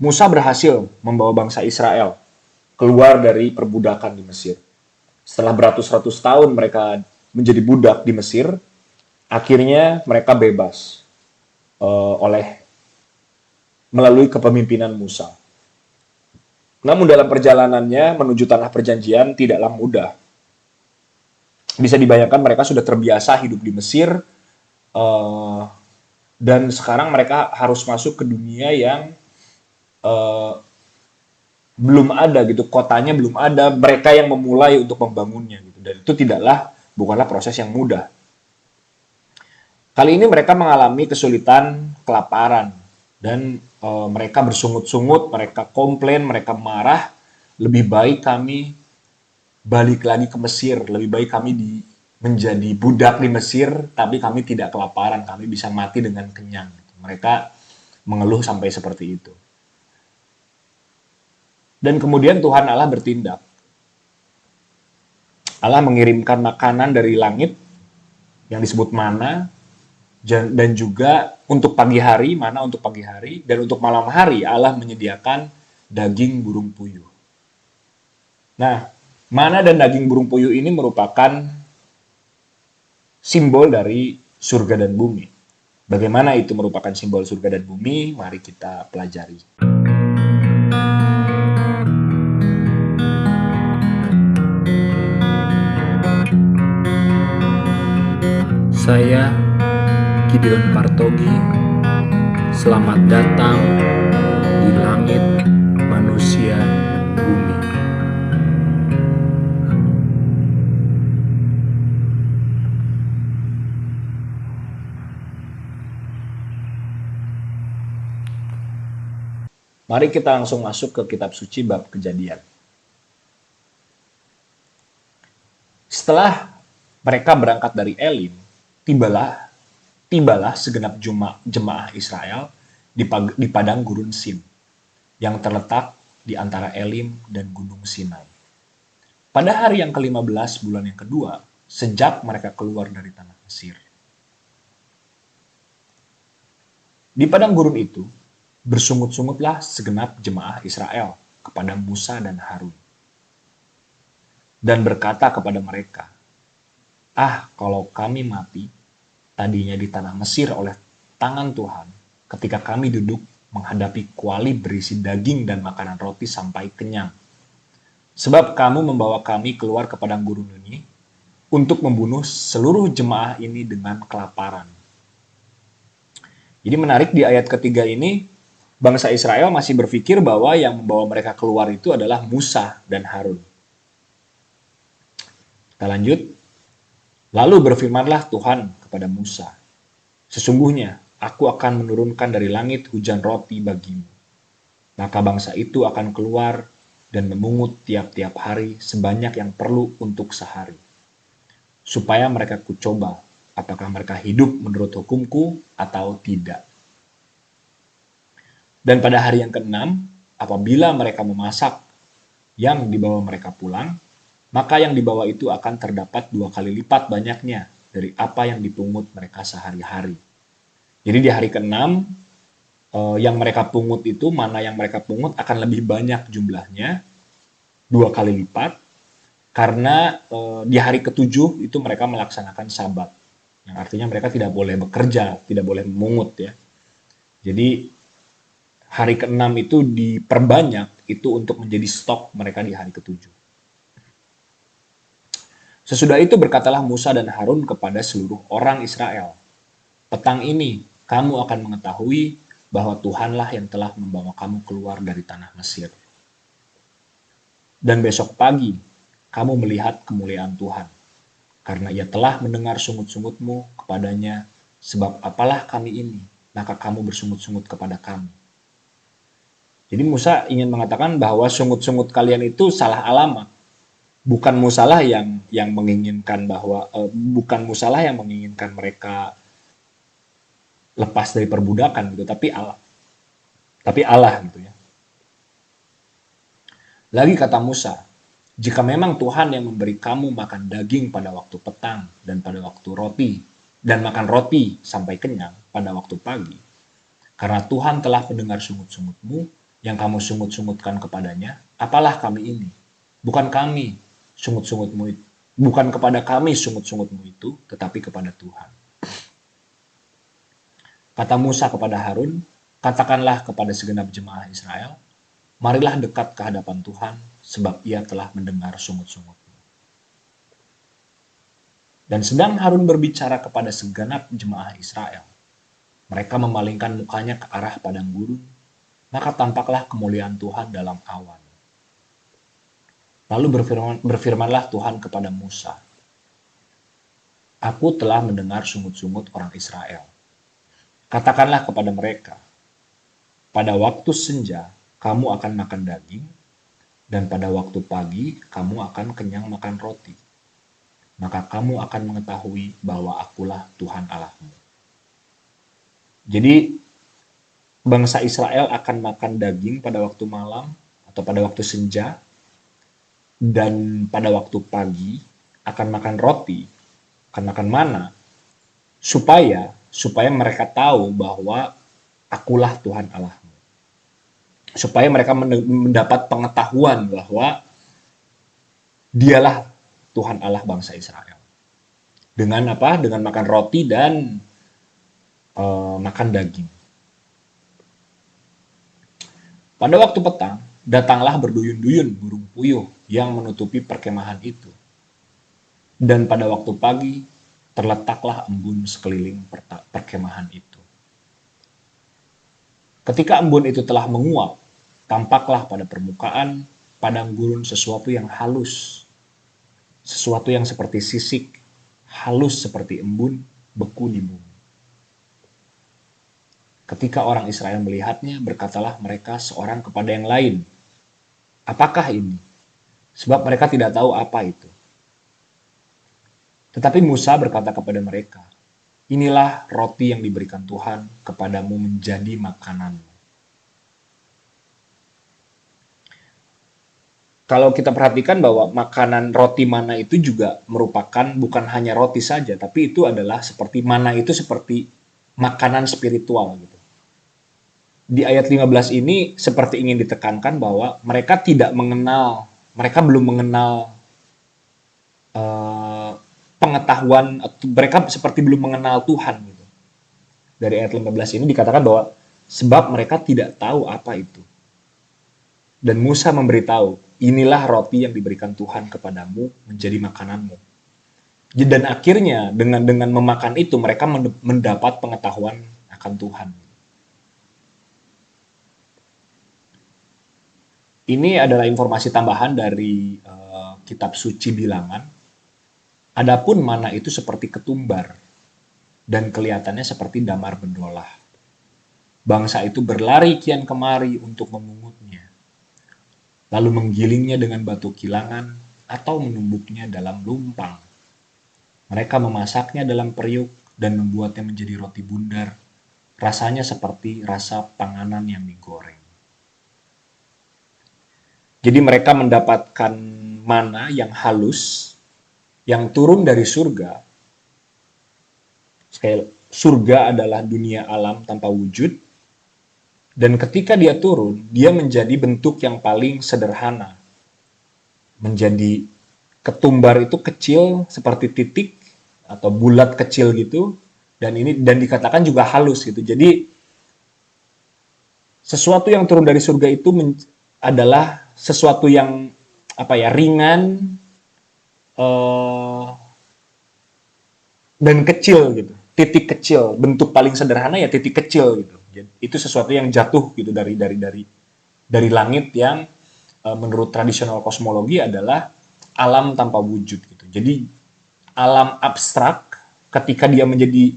Musa berhasil membawa bangsa Israel keluar dari perbudakan di Mesir. Setelah beratus-ratus tahun mereka menjadi budak di Mesir, akhirnya mereka bebas oleh melalui kepemimpinan Musa. Namun dalam perjalanannya menuju tanah perjanjian tidaklah mudah. Bisa dibayangkan mereka sudah terbiasa hidup di Mesir, eh, dan sekarang mereka harus masuk ke dunia yang eh, belum ada gitu, kotanya belum ada, mereka yang memulai untuk membangunnya gitu. Dan itu bukanlah proses yang mudah. Kali ini mereka mengalami kesulitan, kelaparan, dan mereka bersungut-sungut, mereka komplain, mereka marah. Lebih baik kami balik lagi ke Mesir, lebih baik kami menjadi budak di Mesir, tapi kami tidak kelaparan, kami bisa mati dengan kenyang. Mereka mengeluh sampai seperti itu. Dan kemudian Tuhan Allah bertindak. Allah mengirimkan makanan dari langit yang disebut mana, dan juga untuk pagi hari, mana untuk pagi hari, dan untuk malam hari Allah menyediakan daging burung puyuh. Nah, mana dan daging burung puyuh ini merupakan simbol dari surga dan bumi. Bagaimana itu merupakan simbol surga dan bumi? Mari kita pelajari. Saya Gideon Partogi. Selamat datang di langit manusia bumi. Mari kita langsung masuk ke kitab suci bab Kejadian. Setelah mereka berangkat dari Elim, tibalah segenap jemaah Israel di padang gurun Sin yang terletak di antara Elim dan Gunung Sinai. Pada hari yang ke-15 bulan yang kedua, sejak mereka keluar dari tanah Mesir. Di padang gurun itu, bersungut-sungutlah segenap jemaah Israel kepada Musa dan Harun. Dan berkata kepada mereka, "Ah, kalau kami mati, tadinya di tanah Mesir oleh tangan Tuhan, ketika kami duduk menghadapi kuali berisi daging dan makanan roti sampai kenyang. Sebab kamu membawa kami keluar ke padang gurun ini untuk membunuh seluruh jemaah ini dengan kelaparan." Jadi menarik di ayat ketiga ini, bangsa Israel masih berpikir bahwa yang membawa mereka keluar itu adalah Musa dan Harun. Kita lanjut. Lalu berfirmanlah Tuhan kepada Musa, "Sesungguhnya aku akan menurunkan dari langit hujan roti bagimu. Maka bangsa itu akan keluar dan memungut tiap-tiap hari sebanyak yang perlu untuk sehari. Supaya mereka kucoba apakah mereka hidup menurut hukumku atau tidak. Dan pada hari yang ke-6, apabila mereka memasak yang dibawa mereka pulang, maka yang dibawa itu akan terdapat 2 kali lipat banyaknya dari apa yang dipungut mereka sehari-hari." Jadi di hari ke-6, yang mereka pungut itu, mana yang mereka pungut akan lebih banyak jumlahnya, 2 kali lipat, karena di hari ke-7 itu mereka melaksanakan sabat. Yang artinya mereka tidak boleh bekerja, tidak boleh memungut ya. Jadi hari ke-6 itu diperbanyak itu untuk menjadi stok mereka di hari ke-7. Sesudah itu berkatalah Musa dan Harun kepada seluruh orang Israel, "Petang ini kamu akan mengetahui bahwa Tuhanlah yang telah membawa kamu keluar dari tanah Mesir. Dan besok pagi kamu melihat kemuliaan Tuhan, karena ia telah mendengar sungut-sungutmu kepadanya, sebab apalah kami ini, maka kamu bersungut-sungut kepada kami." Jadi Musa ingin mengatakan bahwa sungut-sungut kalian itu salah alamat. Bukan Musalah yang menginginkan bukan Musalah yang menginginkan mereka lepas dari perbudakan gitu, tapi Allah. Tapi Allah gitu ya. Lagi kata Musa, "Jika memang Tuhan yang memberi kamu makan daging pada waktu petang dan pada waktu roti, dan makan roti sampai kenyang pada waktu pagi, karena Tuhan telah mendengar sungut-sungutmu, yang kamu sungut-sungutkan kepadanya? Apalah kami ini? Bukan kami sungut-sungutmu itu. Bukan kepada kami sungut-sungutmu itu, tetapi kepada Tuhan. Kata Musa kepada Harun, katakanlah kepada segenap jemaah Israel, marilah dekat ke hadapan Tuhan, sebab ia telah mendengar sungut-sungutmu. Dan sedang Harun berbicara kepada segenap jemaah Israel, mereka memalingkan mukanya ke arah padang gurun, maka tampaklah kemuliaan Tuhan dalam awan. Lalu berfirmanlah Tuhan kepada Musa, aku telah mendengar sungut-sungut orang Israel. Katakanlah kepada mereka, pada waktu senja kamu akan makan daging, dan pada waktu pagi kamu akan kenyang makan roti. Maka kamu akan mengetahui bahwa akulah Tuhan Allahmu. Jadi bangsa Israel akan makan daging pada waktu malam atau pada waktu senja, dan pada waktu pagi akan makan roti, akan makan mana, supaya mereka tahu bahwa akulah Tuhan Allahmu. Supaya mereka mendapat pengetahuan bahwa dialah Tuhan Allah bangsa Israel. Dengan apa? Dengan makan roti dan makan daging. Pada waktu petang, datanglah berduyun-duyun burung puyuh yang menutupi perkemahan itu. Dan pada waktu pagi, terletaklah embun sekeliling perkemahan itu. Ketika embun itu telah menguap, tampaklah pada permukaan padang gurun sesuatu yang halus, sesuatu yang seperti sisik, halus seperti embun, beku di bumi. Ketika orang Israel melihatnya, berkatalah mereka seorang kepada yang lain, apakah ini? Sebab mereka tidak tahu apa itu. Tetapi Musa berkata kepada mereka, inilah roti yang diberikan Tuhan kepadamu menjadi makananmu. Kalau kita perhatikan bahwa makanan roti mana itu juga merupakan bukan hanya roti saja, tapi itu adalah seperti mana itu seperti makanan spiritual gitu. Di ayat 15 ini seperti ingin ditekankan bahwa mereka belum mengenal pengetahuan, mereka seperti belum mengenal Tuhan gitu. Dari ayat 15 ini dikatakan bahwa sebab mereka tidak tahu apa itu. Dan Musa memberitahu, inilah roti yang diberikan Tuhan kepadamu menjadi makananmu. Dan akhirnya dengan memakan itu mereka mendapat pengetahuan akan Tuhan. Ini adalah informasi tambahan dari kitab suci Bilangan. Adapun mana itu seperti ketumbar dan kelihatannya seperti damar bendolah. Bangsa itu berlari kian kemari untuk memungutnya, lalu menggilingnya dengan batu kilangan atau menumbuknya dalam lumpang. Mereka memasaknya dalam periuk dan membuatnya menjadi roti bundar. Rasanya seperti rasa panganan yang digoreng. Jadi mereka mendapatkan mana yang halus, yang turun dari surga. Surga adalah dunia alam tanpa wujud. Dan ketika dia turun, dia menjadi bentuk yang paling sederhana. Menjadi ketumbar itu kecil seperti titik atau bulat kecil gitu. Dan dikatakan juga halus gitu. Jadi sesuatu yang turun dari surga itu adalah sesuatu yang ringan dan kecil gitu, titik kecil, bentuk paling sederhana ya titik kecil gitu. Jadi, itu sesuatu yang jatuh gitu dari langit yang menurut tradisional kosmologi adalah alam tanpa wujud gitu. Jadi alam abstrak ketika dia menjadi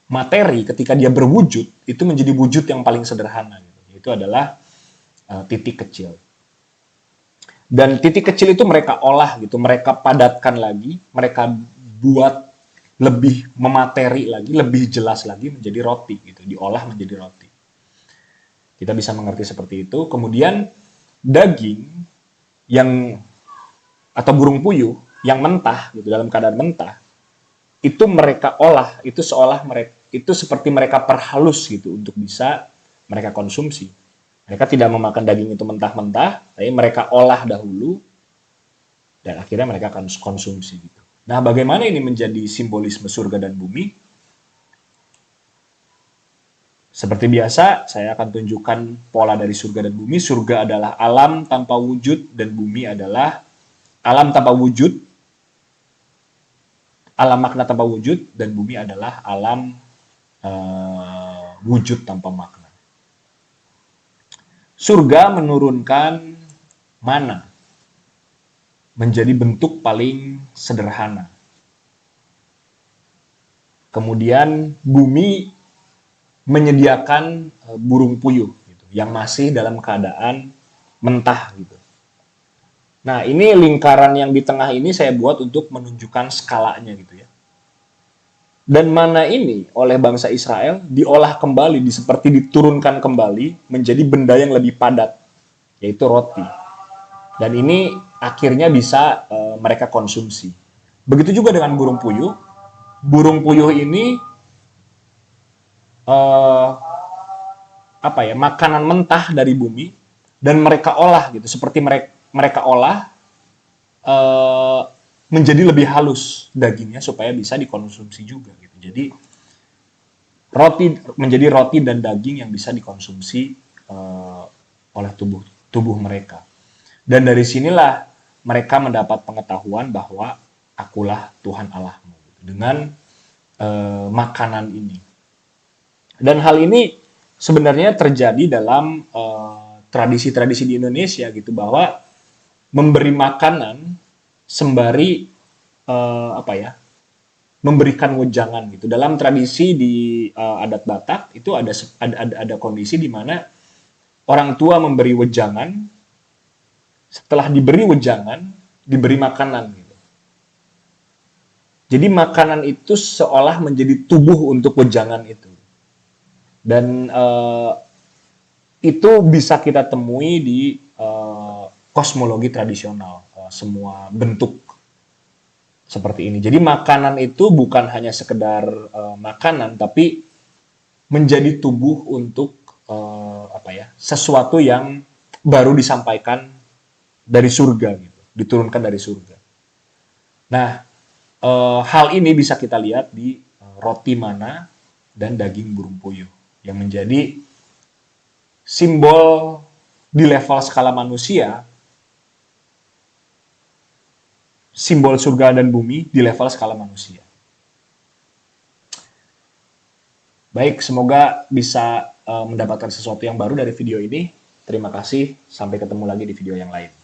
materi, ketika dia berwujud itu menjadi wujud yang paling sederhana gitu. Itu adalah titik kecil. Dan titik kecil itu mereka olah gitu, mereka padatkan lagi, mereka buat lebih memateri lagi, lebih jelas lagi menjadi roti gitu, diolah menjadi roti. Kita bisa mengerti seperti itu. Kemudian daging atau burung puyuh yang mentah gitu, dalam keadaan mentah, itu mereka olah, itu seperti mereka perhalus gitu untuk bisa mereka konsumsi. Mereka tidak memakan daging itu mentah-mentah, tapi mereka olah dahulu dan akhirnya mereka akan konsumsi gitu. Nah, bagaimana ini menjadi simbolisme surga dan bumi? Seperti biasa, saya akan tunjukkan pola dari surga dan bumi. Surga adalah alam tanpa wujud dan bumi adalah alam tanpa wujud, alam makna tanpa wujud, dan bumi adalah alam wujud tanpa makna. Surga menurunkan mana menjadi bentuk paling sederhana. Kemudian bumi menyediakan burung puyuh gitu, yang masih dalam keadaan mentah gitu. Nah, ini lingkaran yang di tengah ini saya buat untuk menunjukkan skalanya gitu ya. Dan mana ini oleh bangsa Israel diolah kembali, seperti diturunkan kembali menjadi benda yang lebih padat, yaitu roti. Dan ini akhirnya bisa mereka konsumsi. Begitu juga dengan burung puyuh. Burung puyuh ini makanan mentah dari bumi dan mereka olah gitu, seperti mereka olah menjadi lebih halus dagingnya supaya bisa dikonsumsi juga gitu. Jadi menjadi roti dan daging yang bisa dikonsumsi oleh tubuh mereka. Dan dari sinilah mereka mendapat pengetahuan bahwa akulah Tuhan Allahmu gitu, dengan makanan ini. Dan hal ini sebenarnya terjadi dalam tradisi-tradisi di Indonesia gitu, bahwa memberi makanan sembari memberikan wejangan gitu. Dalam tradisi di adat Batak itu ada kondisi di mana orang tua memberi wejangan, setelah diberi wejangan diberi makanan gitu. Jadi makanan itu seolah menjadi tubuh untuk wejangan itu. Dan itu bisa kita temui di kosmologi tradisional, semua bentuk seperti ini. Jadi makanan itu bukan hanya sekedar makanan, tapi menjadi tubuh untuk sesuatu yang baru disampaikan dari surga gitu, diturunkan dari surga. Nah, hal ini bisa kita lihat di roti mana dan daging burung puyuh, yang menjadi simbol di level skala manusia, simbol surga dan bumi di level skala manusia. Baik, semoga bisa mendapatkan sesuatu yang baru dari video ini. Terima kasih, sampai ketemu lagi di video yang lain.